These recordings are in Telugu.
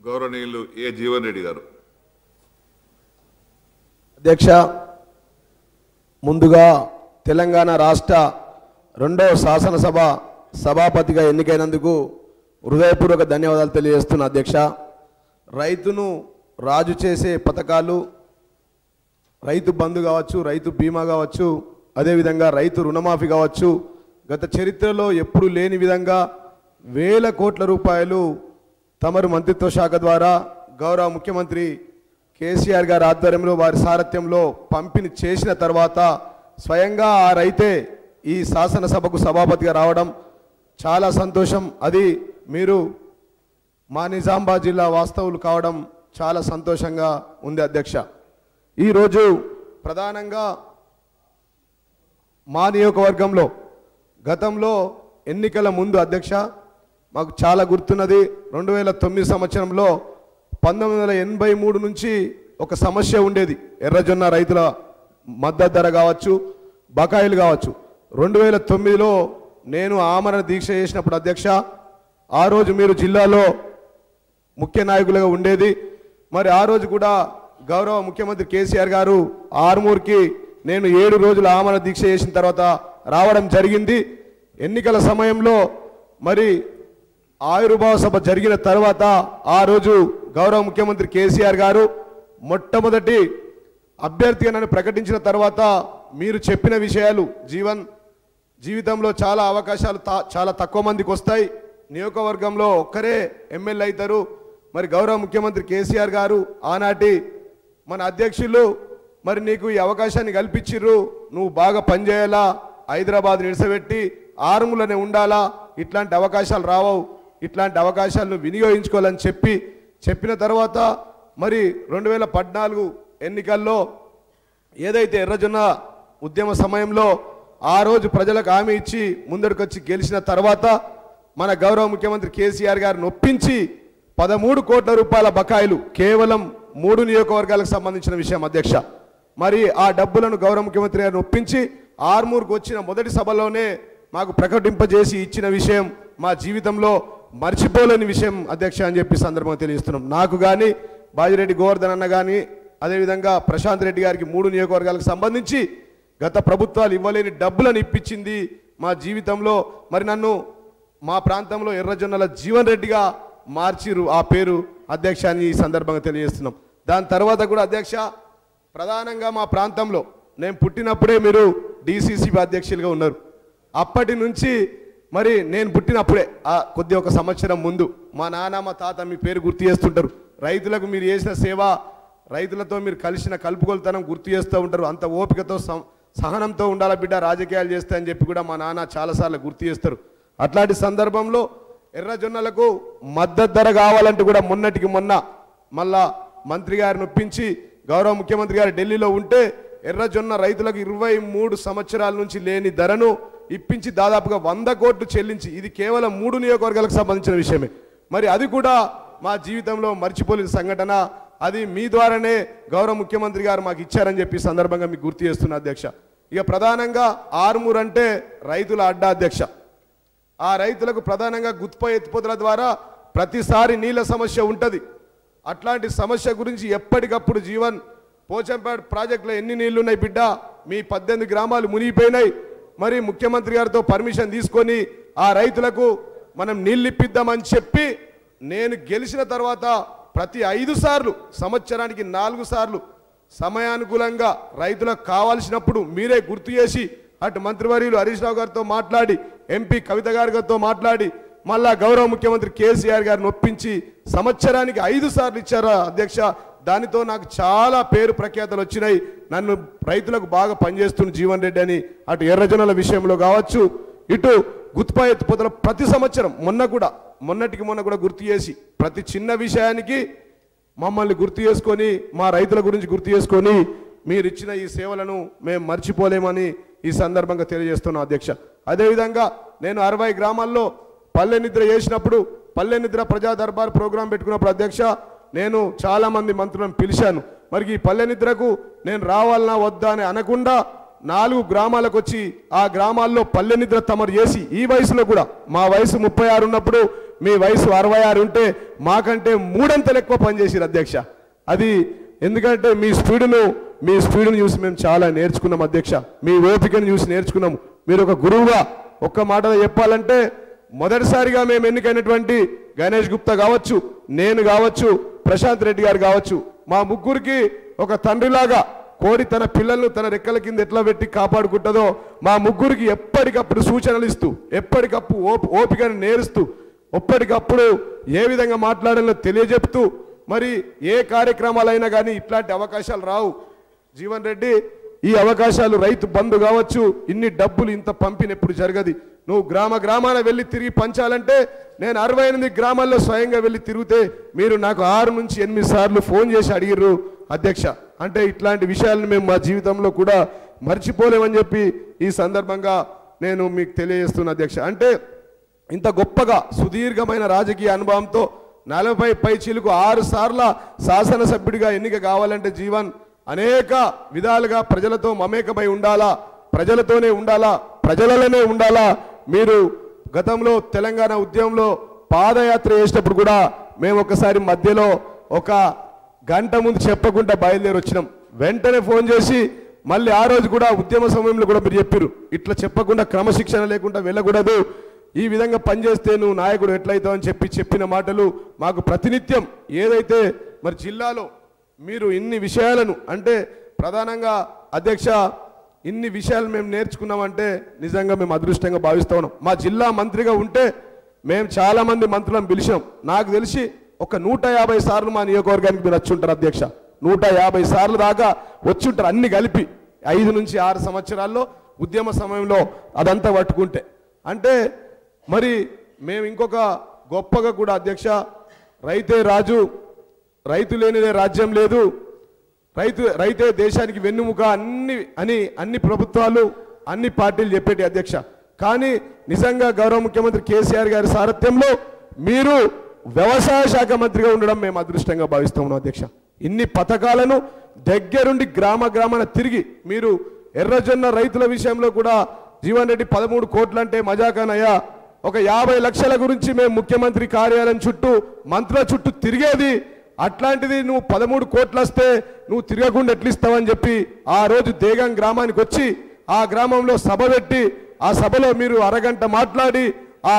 గౌరవనీయులు ఏ జీవన్ రెడ్డి గారు. అధ్యక్ష, ముందుగా తెలంగాణ రాష్ట్ర రెండవ శాసనసభ సభాపతిగా ఎన్నికైనందుకు హృదయపూర్వక ధన్యవాదాలు తెలియజేస్తున్నా. అధ్యక్ష, రైతును రాజు చేసే పథకాలు రైతు బంధు కావచ్చు, రైతు బీమా కావచ్చు, అదేవిధంగా రైతు రుణమాఫీ కావచ్చు, గత చరిత్రలో ఎప్పుడు లేని విధంగా వేల కోట్ల రూపాయలు తమరు మంత్రిత్వ శాఖ ద్వారా గౌరవ ముఖ్యమంత్రి కేసీఆర్ గారి ఆధ్వర్యంలో వారి సారథ్యంలో పంపిణీ చేసిన తర్వాత స్వయంగా ఆ రైతే ఈ శాసనసభకు సభాపతిగా రావడం చాలా సంతోషం. అది మీరు మా నిజామాబాద్ జిల్లా వాస్తవులు కావడం చాలా సంతోషంగా ఉంది. అధ్యక్ష, ఈరోజు ప్రధానంగా మా నియోజకవర్గంలో గతంలో ఎన్నికల ముందు అధ్యక్ష మాకు చాలా గుర్తున్నది. 2009 సంవత్సరంలో 1983 నుంచి ఒక సమస్య ఉండేది. ఎర్రజొన్న రైతుల మద్దతు ధర కావచ్చు, బకాయిలు కావచ్చు. 2009లో నేను ఆమరణ దీక్ష చేసినప్పుడు అధ్యక్ష, ఆ రోజు మీరు జిల్లాలో ముఖ్య నాయకులుగా ఉండేది. మరి ఆ రోజు కూడా గౌరవ ముఖ్యమంత్రి కేసీఆర్ గారు ఆర్మూర్కి నేను 7 రోజుల ఆమరణ దీక్ష చేసిన తర్వాత రావడం జరిగింది. ఎన్నికల సమయంలో మరి ఆవిర్భావ సభ జరిగిన తర్వాత ఆ రోజు గౌరవ ముఖ్యమంత్రి కేసీఆర్ గారు మొట్టమొదటి అభ్యర్థిగా నన్ను ప్రకటించిన తర్వాత మీరు చెప్పిన విషయాలు జీవితంలో చాలా అవకాశాలు చాలా తక్కువ మందికి వస్తాయి, నియోజకవర్గంలో ఒక్కరే ఎమ్మెల్యే అవుతారు. మరి గౌరవ ముఖ్యమంత్రి కేసీఆర్ గారు ఆనాటి మన అధ్యక్షులు మరి నీకు ఈ అవకాశాన్ని కల్పించిర్రు, నువ్వు బాగా పనిచేయాలా, హైదరాబాద్ నిడిసబెట్టి ఆర్మూలనే ఉండాలా, ఇట్లాంటి అవకాశాలు రావు, ఇట్లాంటి అవకాశాలను వినియోగించుకోవాలని చెప్పిన తర్వాత మరి 2014 ఎన్నికల్లో ఏదైతే ఎర్రజొన్న ఉద్యమ సమయంలో ఆ రోజు ప్రజలకు హామీ ఇచ్చి ముందడుకొచ్చి గెలిచిన తర్వాత మన గౌరవ ముఖ్యమంత్రి కేసీఆర్ గారిని ఒప్పించి 13 కోట్ల రూపాయల బకాయిలు కేవలం 3 నియోజకవర్గాలకు సంబంధించిన విషయం అధ్యక్ష. మరి ఆ డబ్బులను గౌరవ ముఖ్యమంత్రి గారిని ఒప్పించి ఆర్మూర్కు వచ్చిన మొదటి సభలోనే మాకు ప్రకటింపజేసి ఇచ్చిన విషయం మా జీవితంలో మర్చిపోలేని విషయం అధ్యక్ష అని చెప్పి సందర్భంగా తెలియజేస్తున్నాం. నాకు కానీ బాజిరెడ్డి గోవర్ధన్ అన్న కానీ అదేవిధంగా ప్రశాంత్ రెడ్డి గారికి 3 నియోజకవర్గాలకు సంబంధించి గత ప్రభుత్వాలు ఇవ్వలేని డబ్బులను ఇప్పించింది మా జీవితంలో. మరి నన్ను మా ప్రాంతంలో ఎర్రజొన్నల జీవన్ రెడ్డిగా మార్చిరు ఆ పేరు అధ్యక్ష అని ఈ సందర్భంగా తెలియజేస్తున్నాం. దాని తర్వాత కూడా అధ్యక్ష, ప్రధానంగా మా ప్రాంతంలో నేను పుట్టినప్పుడే మీరు డిసిసిబి అధ్యక్షులుగా ఉన్నారు. అప్పటి నుంచి మరి నేను పుట్టినప్పుడే కొద్ది ఒక సంవత్సరం ముందు మా నాన్న మా తాత మీ పేరు గుర్తు చేస్తుంటారు. రైతులకు మీరు చేసిన సేవ, రైతులతో మీరు కలిసిన కలుపుకొలతనం గుర్తు చేస్తూ ఉంటారు. అంత ఓపికతో సహనంతో ఉండాల బిడ్డ, రాజకీయాలు చేస్తాయని చెప్పి కూడా మా నాన్న చాలాసార్లు గుర్తు చేస్తారు. అట్లాంటి సందర్భంలో ఎర్రజొన్నలకు మద్దతు ధర కావాలంటూ కూడా మొన్నటికి మొన్న మళ్ళా మంత్రి గారిని ఒప్పించి గౌరవ ముఖ్యమంత్రి గారు ఢిల్లీలో ఉంటే ఎర్రజొన్న రైతులకు 23 సంవత్సరాల నుంచి లేని ధరను ఇప్పించి దాదాపుగా 100 కోట్లు చెల్లించి, ఇది కేవలం 3 నియోజకవర్గాలకు సంబంధించిన విషయమే. మరి అది కూడా మా జీవితంలో మర్చిపోలేని సంఘటన. అది మీ ద్వారానే గౌరవ ముఖ్యమంత్రి గారు మాకు ఇచ్చారని చెప్పి సందర్భంగా మీకు గుర్తు చేస్తున్నా అధ్యక్ష. ఇక ప్రధానంగా ఆర్మూర్ అంటే రైతుల అడ్డా అధ్యక్ష. ఆ రైతులకు ప్రధానంగా గుత్ప ఎత్తిపోతల ద్వారా ప్రతిసారి నీళ్ళ సమస్య ఉంటుంది. అట్లాంటి సమస్య గురించి ఎప్పటికప్పుడు పోచంపేట ప్రాజెక్టులో ఎన్ని నీళ్లు ఉన్నాయి బిడ్డ, మీ 18 గ్రామాలు మునిగిపోయినాయి. మరి ముఖ్యమంత్రి గారితో పర్మిషన్ తీసుకొని ఆ రైతులకు మనం నీళ్ళు ఇప్పిద్దామని చెప్పి నేను గెలిచిన తర్వాత ప్రతి 5 సార్లు, సంవత్సరానికి 4 సార్లు సమయానుకూలంగా రైతులకు కావాల్సినప్పుడు మీరే గుర్తు చేసి అటు మంత్రివర్యులు హరీష్ రావు గారితో మాట్లాడి, ఎంపీ కవిత గారితో మాట్లాడి, మళ్ళా గౌరవ ముఖ్యమంత్రి కేసీఆర్ గారిని ఒప్పించి సంవత్సరానికి 5 సార్లు ఇచ్చారా అధ్యక్ష. దానితో నాకు చాలా పేరు ప్రఖ్యాతలు వచ్చినాయి. నన్ను రైతులకు బాగా పనిచేస్తున్న జీవన్ రెడ్డి అని అటు ఎర్రజొన్నల విషయంలో కావచ్చు, ఇటు గుత్పా ఎత్తిపోతల ప్రతి సంవత్సరం మొన్నటికి మొన్న కూడా గుర్తు చేసి ప్రతి చిన్న విషయానికి మమ్మల్ని గుర్తు చేసుకొని, మా రైతుల గురించి గుర్తు చేసుకొని మీరు ఇచ్చిన ఈ సేవలను మేము మర్చిపోలేమని ఈ సందర్భంగా తెలియజేస్తున్నాం అధ్యక్ష. అదేవిధంగా నేను 60 గ్రామాల్లో పల్లె నిద్ర చేసినప్పుడు, పల్లె నిద్ర ప్రజా దర్బార్ ప్రోగ్రాం పెట్టుకున్నప్పుడు అధ్యక్ష, నేను చాలామంది మంత్రులను పిలిచాను. మరి ఈ పల్లె నిద్రకు నేను రావాలన్నా వద్దా అని అనకుండా 4 గ్రామాలకు వచ్చి ఆ గ్రామాల్లో పల్లె నిద్ర తమరు చేసి, ఈ వయసులో కూడా మా వయసు 36 ఉన్నప్పుడు మీ వయసు 66 ఉంటే మాకంటే 3 అంతలు ఎక్కువ పనిచేసారు అధ్యక్ష. అది ఎందుకంటే మీ స్పీడును చూసి మేము చాలా నేర్చుకున్నాం అధ్యక్ష. మీ ఓపికను చూసి నేర్చుకున్నాము. మీరు ఒక గురువుగా ఒక్క మాటలో చెప్పాలంటే మొదటిసారిగా మేము ఎన్నికైనటువంటి గణేష్ గుప్తా కావచ్చు, నేను కావచ్చు, ప్రశాంత్ రెడ్డి గారు కావచ్చు, మా ముగ్గురికి ఒక తండ్రిలాగా కోడి తన పిల్లలను తన రెక్కల కింద ఎట్లా పెట్టి కాపాడుకుంటుందో మా ముగ్గురికి ఎప్పటికప్పుడు సూచనలు ఇస్తూ, ఎప్పటికప్పుడు ఓపికను నేర్స్తూ, ఎప్పటికప్పుడు ఏ విధంగా మాట్లాడాలో తెలియజెప్తూ, మరి ఏ కార్యక్రమాలైనా కానీ ఇట్లాంటి అవకాశాలు రావు జీవన్ రెడ్డి. ఈ అవకాశాలు రైతు బంధు కావచ్చు, ఇన్ని డబ్బులు ఇంత పంపిన ఎప్పుడు జరగదు. నువ్వు గ్రామాన వెళ్ళి తిరిగి పంచాలంటే నేను 68 గ్రామాల్లో స్వయంగా వెళ్ళి తిరిగితే మీరు నాకు 6 నుంచి 8 సార్లు ఫోన్ చేసి అడిగిర్రు అధ్యక్ష. అంటే ఇట్లాంటి విషయాలను మేము మా జీవితంలో కూడా మర్చిపోలేమని చెప్పి ఈ సందర్భంగా నేను మీకు తెలియజేస్తున్నా అధ్యక్ష. అంటే ఇంత గొప్పగా సుదీర్ఘమైన రాజకీయ అనుభవంతో 40 పైచీలకు 6 సార్ల శాసనసభ్యుడిగా ఎన్నిక కావాలంటే జీవన్ అనేక విధాలుగా ప్రజలతో మమేకమై ఉండాలా, ప్రజలతోనే ఉండాలా, ప్రజలలోనే ఉండాలా. మీరు గతంలో తెలంగాణ ఉద్యమంలో పాదయాత్ర చేసినప్పుడు కూడా మేము ఒకసారి మధ్యలో ఒక గంట ముందు చెప్పకుండా బయలుదేరి వచ్చినాం. వెంటనే ఫోన్ చేసి మళ్ళీ ఆ రోజు కూడా ఉద్యమ సమయంలో కూడా మీరు చెప్పారు, ఇట్లా చెప్పకుండా క్రమశిక్షణ లేకుండా వెళ్ళకూడదు, ఈ విధంగా పనిచేస్తే నువ్వు నాయకుడు ఎట్లయితావు అని చెప్పిన మాటలు మాకు ప్రతినిత్యం ఏదైతే మరి జిల్లాలో మీరు ఇన్ని విషయాలను అంటే ప్రధానంగా అధ్యక్ష ఇన్ని విషయాలు మేము నేర్చుకున్నామంటే నిజంగా మేము అదృష్టంగా భావిస్తూ ఉన్నాం. మా జిల్లా మంత్రిగా ఉంటే మేము చాలామంది మంత్రులను పిలిచాం. నాకు తెలిసి ఒక 150 సార్లు మా నియోజకవర్గానికి మీరు వచ్చి ఉంటారు అధ్యక్ష. 150 సార్లు దాకా వచ్చి ఉంటారు అన్ని కలిపి 5 నుంచి 6 సంవత్సరాల్లో ఉద్యమ సమయంలో అదంతా పట్టుకుంటే. అంటే మరి మేము ఇంకొక గొప్పగా కూడా అధ్యక్ష, రైతే రాజు, రైతు లేనిదే రాజ్యం లేదు, రైతే దేశానికి వెన్నుముక అన్ని ప్రభుత్వాలు అన్ని పార్టీలు చెప్పేటి అధ్యక్ష. కానీ నిజంగా గౌరవ ముఖ్యమంత్రి కేసీఆర్ గారి సారథ్యంలో మీరు వ్యవసాయ శాఖ మంత్రిగా ఉండడం మేము అదృష్టంగా భావిస్తున్నాం అధ్యక్ష. ఇన్ని పథకాలను దగ్గరుండి గ్రామాన తిరిగి మీరు ఎర్రజొన్న రైతుల విషయంలో కూడా జీవన్ రెడ్డి 13 కోట్లు అంటే మజాకానయ్యా, ఒక 50 లక్షల గురించి మేము ముఖ్యమంత్రి కార్యాలయం చుట్టూ మంత్రుల చుట్టూ తిరిగేది, అట్లాంటిది నువ్వు 13 కోట్లు వస్తే నువ్వు తిరగకుండా ఎట్లిస్తావని చెప్పి ఆ రోజు దేగం గ్రామానికి వచ్చి ఆ గ్రామంలో సభ పెట్టి ఆ సభలో మీరు అరగంట మాట్లాడి ఆ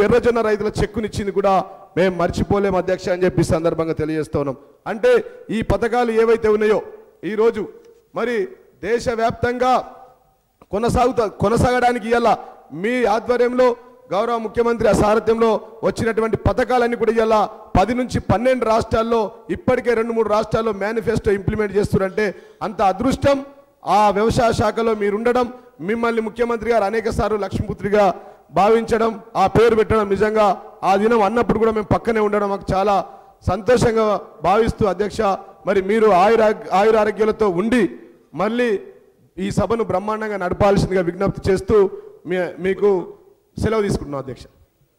ఎర్రజొన్న రైతుల చెక్కునిచ్చింది కూడా మేము మర్చిపోలేము అధ్యక్ష అని చెప్పి సందర్భంగా తెలియజేస్తూ ఉన్నాం. అంటే ఈ పథకాలు ఏవైతే ఉన్నాయో ఈరోజు మరి దేశవ్యాప్తంగా కొనసాగడానికి ఇలా మీ ఆధ్వర్యంలో గౌరవ ముఖ్యమంత్రి ఆ సారథ్యంలో వచ్చినటువంటి పథకాలన్నీ కూడా ఇలా 10 నుంచి 12 రాష్ట్రాల్లో ఇప్పటికే 2-3 రాష్ట్రాల్లో మేనిఫెస్టో ఇంప్లిమెంట్ చేస్తున్నారంటే అంత అదృష్టం ఆ వ్యవసాయ శాఖలో మీరు ఉండడం, మిమ్మల్ని ముఖ్యమంత్రి గారు అనేక సార్లు లక్ష్మీపుత్రిగా భావించడం, ఆ పేరు పెట్టడం, నిజంగా ఆ దినం అన్నప్పుడు కూడా మేము పక్కనే ఉండడం మాకు చాలా సంతోషంగా భావిస్తూ అధ్యక్ష మరి మీరు ఆయురారోగ్యాలతో ఉండి మళ్ళీ ఈ సభను బ్రహ్మాండంగా నడపాల్సిందిగా విజ్ఞప్తి చేస్తూ మీకు సెలవు తీసుకుంటున్నాం అధ్యక్ష.